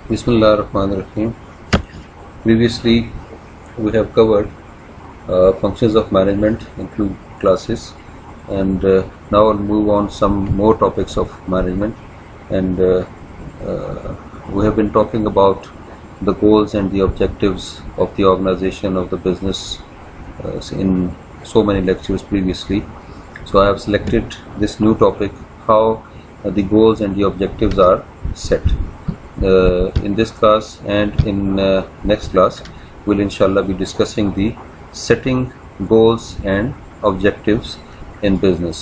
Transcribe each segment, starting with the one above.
Bismillah ar-Rahman ar-Rahim. Previously, we have covered functions of management include classes, and now I'll move on some more topics of management. And we have been talking about the goals and the objectives of the organization of the business in so many lectures previously. So I have selected this new topic, how the goals and the objectives are set. In this class and in next class, we'll inshallah be discussing the setting goals and objectives in business.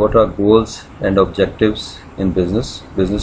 what are goals and objectives in business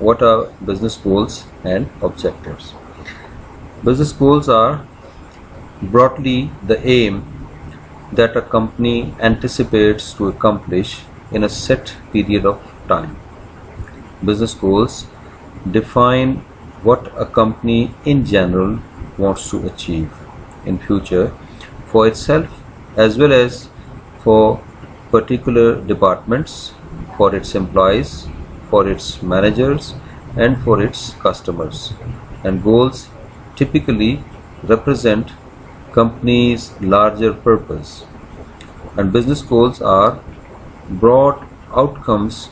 what are business goals and objectives? Business goals are broadly the aim that a company anticipates to accomplish in a set period of time. Business goals define what a company in general wants to achieve in future for itself as well as for particular departments, for its employees, for its managers and for its customers. And goals typically represent company's larger purpose. And business goals are broad outcomes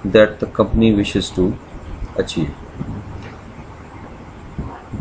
that the company wishes to achieve.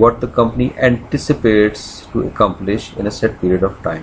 what the company anticipates to accomplish in a set period of time.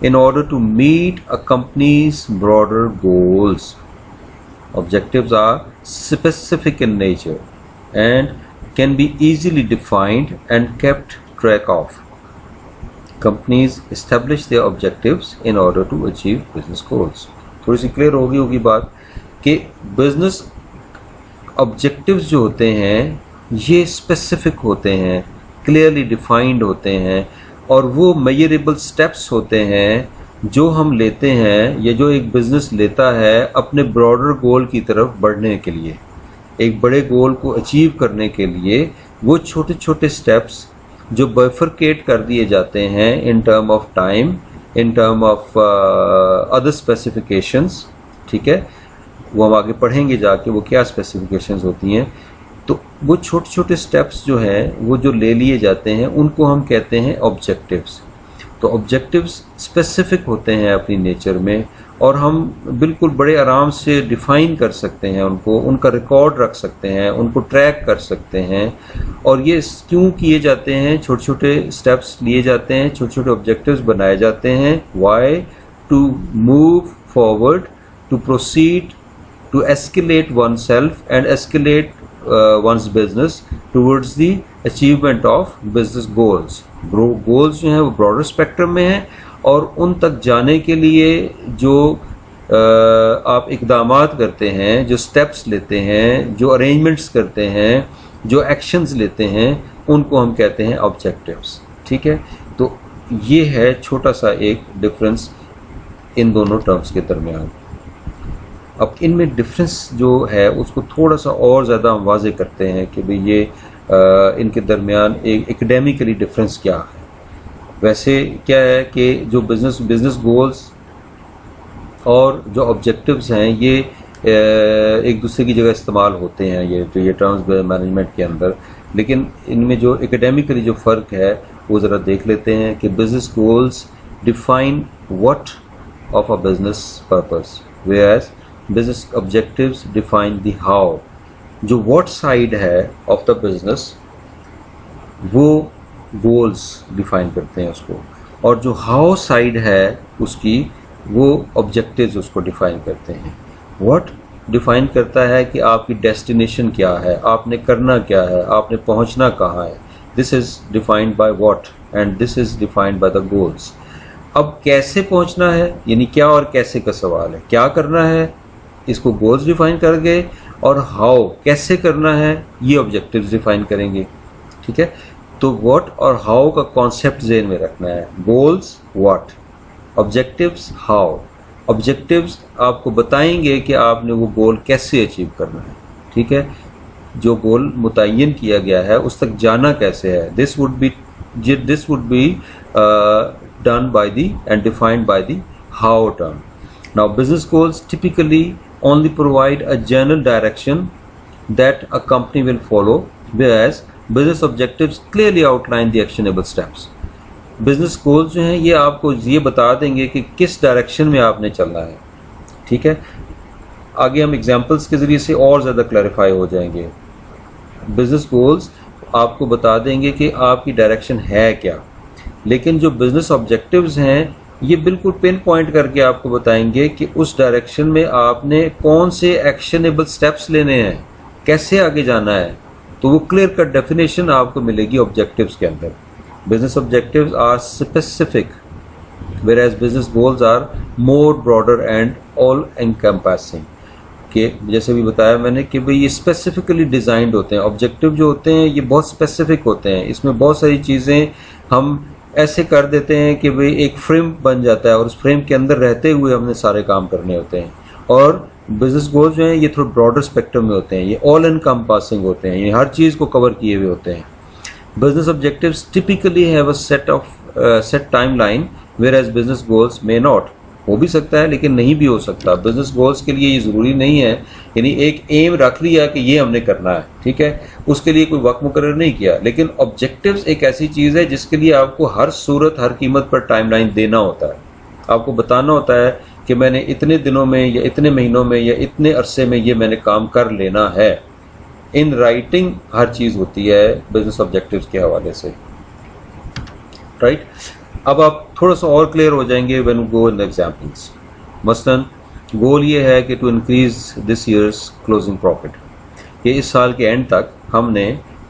in order to meet a company's broader goals. Objectives are specific in nature and can be easily defined and kept track of. Companies establish their objectives in order to achieve business goals. थोड़ी सी clear होगी बात कि business objectives जो होते हैं ये specific होते हैं, क्लियरली डिफाइंड होते हैं, और वो मेजरेबल स्टेप्स होते हैं जो हम लेते हैं या जो एक बिज़नेस लेता है अपने ब्रॉडर गोल की तरफ बढ़ने के लिए, एक बड़े गोल को अचीव करने के लिए। वो छोटे छोटे स्टेप्स जो बाइफरकेट कर दिए जाते हैं in term of time, in term of other specifications, ठीक है, वो हम आगे पढ़ेंगे जाके वो क्या स्पेसिफिकेशंस होती हैं। तो वो छोटे छोटे स्टेप्स जो हैं वो जो ले लिए जाते हैं उनको हम कहते हैं ऑब्जेक्टिव्स। तो ऑब्जेक्टिव्स स्पेसिफिक होते हैं अपनी नेचर में, और हम बिल्कुल बड़े आराम से डिफ़ाइन कर सकते हैं उनको, उनका रिकॉर्ड रख सकते हैं, उनको ट्रैक कर सकते हैं। और ये क्यों किए जाते हैं, छोटे छोटे स्टेप्स लिए जाते हैं, छोटे छोटे ऑब्जेक्टिव्स बनाए जाते हैं। Why? To move forward, to proceed, to escalate one self and escalate one's business towards the achievement of business goals. Goals जो हैं वो broader spectrum में हैं, और उन तक जाने के लिए जो आप इक़दामात करते हैं, जो steps लेते हैं, जो arrangements करते हैं, जो actions लेते हैं, उनको हम कहते हैं objectives। ठीक है, तो ये है छोटा सा एक difference इन दोनों terms के दरमियान। अब इनमें डिफरेंस जो है उसको थोड़ा सा और ज़्यादा हम वाज़े करते हैं कि भाई ये इनके दरमियान एक एकेडमिकली डिफरेंस क्या है। वैसे क्या है कि जो बिज़नेस गोल्स और जो ऑब्जेक्टिव्स हैं ये एक दूसरे की जगह इस्तेमाल होते हैं ये टर्म्स मैनेजमेंट के अंदर, लेकिन इनमें जो एकेडमिकली जो फ़र्क है वो ज़रा देख लेते हैं कि business goals define what of a business purpose, whereas business objectives define the how। जो what side है of the business वो goals define करते हैं उसको, और जो how side है उसकी वो objectives उसको define करते हैं। what define करता है कि आपकी destination क्या है, आपने करना क्या है, आपने पहुंचना कहाँ है। this is defined by what and this is defined by the goals। अब कैसे पहुंचना है, यानी क्या और कैसे का सवाल है, क्या करना है इसको गोल्स डिफाइन कर गए, और हाउ कैसे करना है ये ऑब्जेक्टिव्स डिफाइन करेंगे। ठीक है, तो व्हाट और हाउ का कॉन्सेप्ट ज़हन में रखना है। Goals what, objectives how. Objectives आपको बताएंगे कि आपने वो गोल कैसे अचीव करना है। ठीक है, जो गोल मुतय्यन किया गया है उस तक जाना कैसे है। This would be done by the and defined by the how term. Now business goals typically only provide a general direction that a company will follow, whereas business objectives clearly outline the actionable steps. Business goals जो हैं ये आपको ये बता देंगे कि किस direction में आपने चलना है। ठीक है, आगे हम एग्जांपल्स के ज़रिए से और ज़्यादा क्लैरिफाई हो जाएंगे। बिजनेस गोल्स आपको बता देंगे कि आपकी डायरेक्शन है क्या, लेकिन जो बिज़नेस ऑब्जेक्टिव्स हैं ये बिल्कुल पिन पॉइंट करके आपको बताएंगे कि उस डायरेक्शन में आपने कौन से एक्शनेबल स्टेप्स लेने हैं, कैसे आगे जाना है। तो वो क्लियर कट डेफिनेशन आपको मिलेगी ऑब्जेक्टिव्स के अंदर। Business objectives are specific, whereas business goals are more broader and all encompassing. कि जैसे भी बताया मैंने कि भाई ये स्पेसिफिकली डिज़ाइंड होते हैं। ऑब्जेक्टिव जो होते हैं ये बहुत स्पेसिफिक होते हैं, इसमें बहुत सारी चीज़ें हम ऐसे कर देते हैं कि भाई एक फ्रेम बन जाता है और उस फ्रेम के अंदर रहते हुए हमने सारे काम करने होते हैं। और बिजनेस गोल्स जो हैं ये थोड़ा ब्रॉडर स्पेक्ट्रम में होते हैं, ये ऑल एनकम्पासिंग होते हैं, ये हर चीज़ को कवर किए हुए होते हैं। Business objectives typically have a set timeline, whereas business goals may not. हो भी सकता है लेकिन नहीं भी हो सकता। बिजनेस गोल्स के लिए ये ज़रूरी नहीं है, यानी एक एम रख लिया कि ये हमने करना है, ठीक है, उसके लिए कोई वक्त मुकर्रर नहीं किया। लेकिन ऑब्जेक्टिव्स एक ऐसी चीज़ है जिसके लिए आपको हर सूरत हर कीमत पर टाइमलाइन देना होता है। आपको बताना होता है कि मैंने इतने दिनों में या इतने महीनों में या इतने अरसे में ये मैंने काम कर लेना है। इन राइटिंग हर चीज़ होती है बिजनेस ऑब्जेक्टिव्स के हवाले से, राइट। अब आप थोड़ा सा और क्लियर हो जाएंगे when go in the examples. मसलन गोल ये है कि to increase this year's closing profit, कि इस साल के एंड तक हमने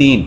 3،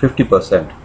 50%۔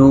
2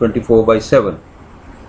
24/7۔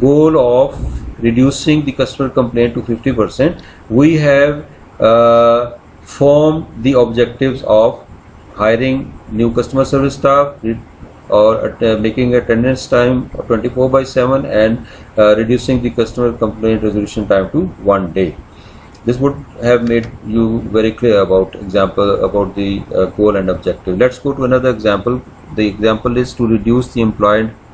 goal of reducing the customer complaint to 50%, we have formed the objectives of hiring new customer service staff or making attendance time 24/7 and reducing the customer complaint resolution time to 1 day. This would have made you very clear about the goal and objective. Let's go to another example. The example is to reduce the employee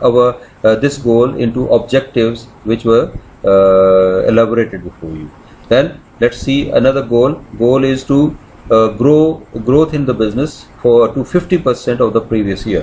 our this goal into objectives which were elaborated before you. Then let's see another goal. Goal is to growth in the business to 50% of the previous year.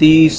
30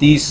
30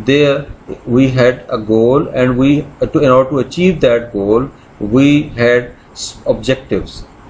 there we had a goal, and in order to achieve that goal we had objectives.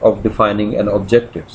of defining an objectives.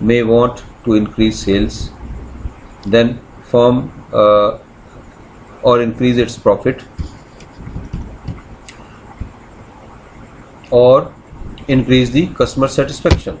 may want to increase sales, then firm or increase its profit, or increase the customer satisfaction.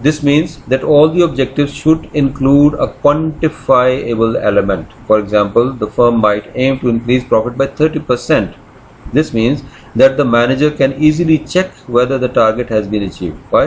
this means that all the objectives should include a quantifiable element. For example, the firm might aim to increase profit by 30%. This means that the manager can easily check whether the target has been achieved. Why?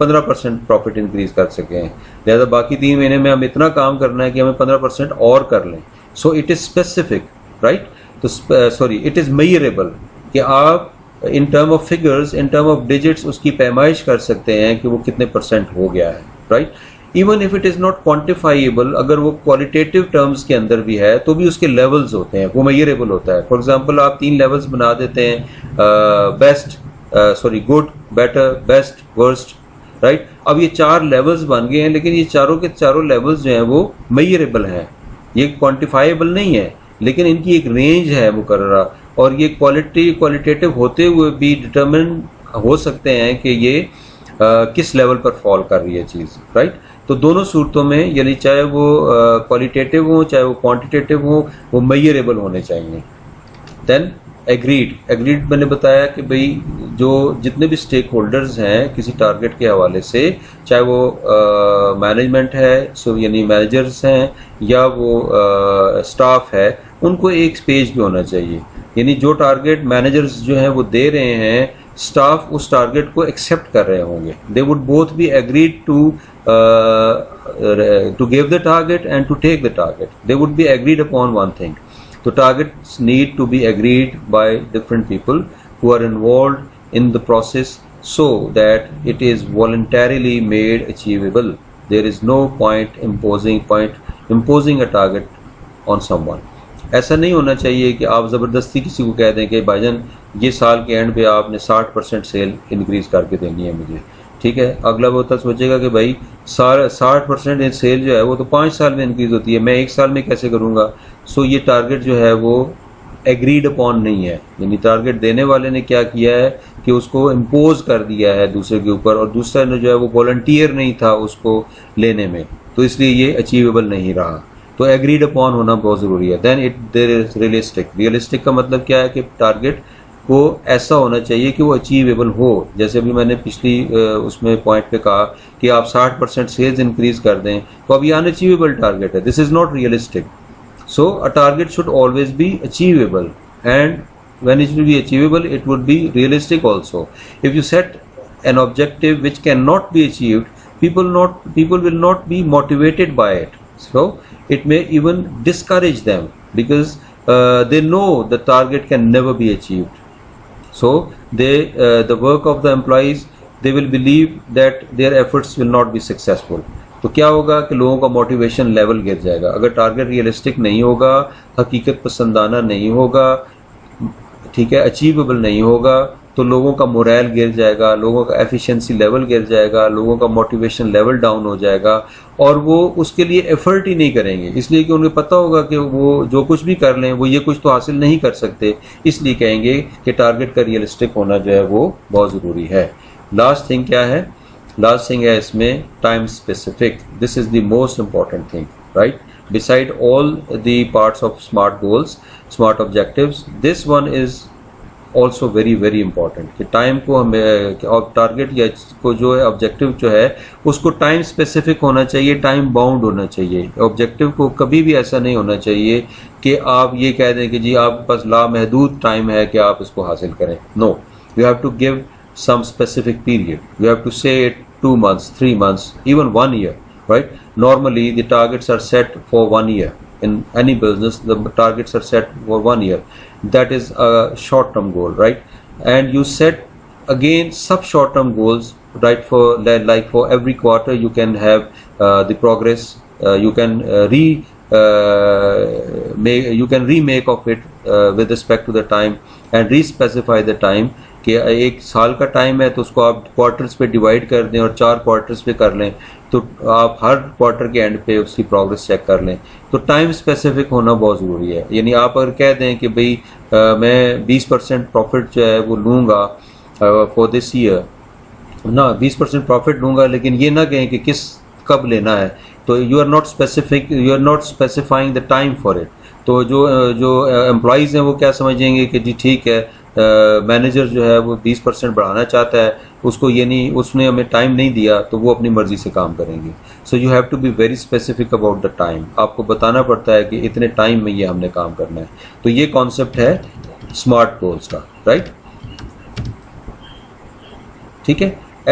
15% profit increase कर सकें, लिहाजा बाकी 3 महीने में हम इतना काम करना है कि हमें 15% और कर लें. So it is specific, right. तो सॉरी, इट इज़ मेजरेबल कि आप in term of figures, in term of digits उसकी पैमाइश कर सकते हैं कि वो कितने परसेंट हो गया है, right. Even if it is not quantifiable, अगर वो क्वालिटेटिव टर्म्स के अंदर भी है तो भी उसके लेवल्स होते हैं, वो मेजरेबल होता है. फॉर एग्जांपल आप 3 लेवल्स बना देते हैं, best, good, better, best, worst, right. अब ये 4 लेवल्स बन गए हैं, लेकिन ये चारों के चारों लेवल्स जो हैं वो मेजरेबल हैं, ये क्वान्टिफाइबल नहीं है, लेकिन इनकी एक रेंज है मुकर्ररा, और ये क्वालिटेटिव होते हुए भी डिटरमिन हो सकते हैं कि ये किस लेवल पर फॉल कर रही है चीज़, राइट. तो दोनों सूरतों में, यानी चाहे वो क्वालिटेटिव हो चाहे वो क्वांटिटेटिव हो, वो मेजरेबल होने चाहिए. देन एग्रीड मैंने बताया कि भाई जो जितने भी स्टेक होल्डर्स हैं किसी टारगेट के हवाले से, चाहे वो मैनेजमेंट है, सो यानी मैनेजर्स हैं, या वो स्टाफ है, उनको एक पेज पे होना चाहिए. यानी जो टारगेट मैनेजर्स जो हैं वो दे रहे हैं, स्टाफ उस टारगेट को एक्सेप्ट कर रहे होंगे. They would both be agreed to give the target and to take the target. They would be agreed upon one thing. So targets need to be agreed by different people who are involved in the process so that it is voluntarily made achievable. There is no point imposing a target on someone. ऐसा नहीं होना चाहिए कि आप ज़बरदस्ती किसी को कह दें कि भाईजान ये साल के एंड पे आपने 60% सेल इंक्रीज़ करके देनी है मुझे, ठीक है. अगला वो तो सोचेगा कि भाई 60% सेल जो है वो तो 5 साल में इंक्रीज़ होती है, मैं 1 साल में कैसे करूँगा. सो ये टारगेट जो है वो एग्रीड अपॉन नहीं है, यानी टारगेट देने वाले ने क्या किया है कि उसको इम्पोज कर दिया है दूसरे के ऊपर, और दूसरा ने जो है वो वॉलंटियर नहीं था उसको लेने में, तो इसलिए ये अचीवेबल नहीं रहा. तो एग्रीड अपॉन होना बहुत ज़रूरी है. देन देयर इज रियलिस्टिक का मतलब क्या है कि टारगेट को ऐसा होना चाहिए कि वो अचीवेबल हो. जैसे अभी मैंने पिछली उसमें पॉइंट पे कहा कि आप 60% सेल्स इंक्रीज कर दें, तो अब ये अनअचीवेबल टारगेट है. This is not realistic. So a target should always be achievable, and when it will be achievable, it would be realistic also. If you set an objective which cannot be achieved, people will not be motivated by it. So it may even discourage them because they know the target can never be achieved. So the work of the employees, they will believe that their efforts will not be successful. तो क्या होगा कि लोगों का motivation level गिर जाएगा. अगर target realistic नहीं होगा, हकीकत पसंदाना नहीं होगा, ठीक है, अचीवेबल नहीं होगा, तो लोगों का मोरल गिर जाएगा, लोगों का एफिशिएंसी लेवल गिर जाएगा, लोगों का मोटिवेशन लेवल डाउन हो जाएगा, और वो उसके लिए एफर्ट ही नहीं करेंगे, इसलिए कि उन्हें पता होगा कि वो जो कुछ भी कर लें वो ये कुछ तो हासिल नहीं कर सकते, इसलिए कहेंगे कि टारगेट का रियलिस्टिक होना जो है वो बहुत ज़रूरी है. लास्ट थिंग क्या है? लास्ट थिंग है इसमें time specific. This is the most important thing, right. Beside all the parts of smart goals, smart objectives, this one is also very very important कि टाइम को हमें, और टारगेट या को जो है ऑब्जेक्टिव जो है उसको टाइम स्पेसिफिक होना चाहिए, टाइम बाउंड होना चाहिए. ऑब्जेक्टिव को कभी भी ऐसा नहीं होना चाहिए कि आप ये कह दें कि जी आपके पास लामहदूद टाइम है कि आप इसको हासिल करें. No, you have to give some specific period. You have to say it 2 months, 3 months, even 1 year, right? Normally the targets are set for 1 year. In any business, the targets are set for 1 year. That is a short-term goal, right? And you set again sub short-term goals, right? For like for every quarter, you can have the progress. You can remake of it with respect to the time and re-specify the time. कि 1 साल का time है तो उसको आप quarters पे divide कर दें और 4 क्वार्टर्स पे कर लें, तो आप हर क्वार्टर के एंड पे उसकी प्रोग्रेस चेक कर लें. तो टाइम स्पेसिफिक होना बहुत ज़रूरी है. यानी आप अगर कह दें कि भाई मैं 20% प्रॉफिट जो है वो लूँगा फॉर दिस ईयर ना, 20% प्रॉफिट लूँगा, लेकिन ये ना कहें कि किस कब लेना है. तो you are not specifying the time for it. तो जो एम्प्लॉइज़ हैं वो क्या समझेंगे कि जी ठीक है, मैनेजर जो है वो 20% बढ़ाना चाहता है, उसको ये नहीं, उसने हमें टाइम नहीं दिया, तो वो अपनी मर्ज़ी से काम करेंगे. So you have to be very specific about the time. आपको बताना पड़ता है कि इतने टाइम में ये हमने काम करना है. तो ये कॉन्सेप्ट है स्मार्ट गोल्स का, राइट. ठीक है.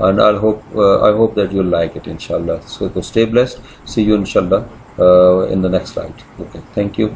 And I hope that you'll like it, inshallah. So stay blessed. See you, inshallah, in the next slide. Okay. Thank you.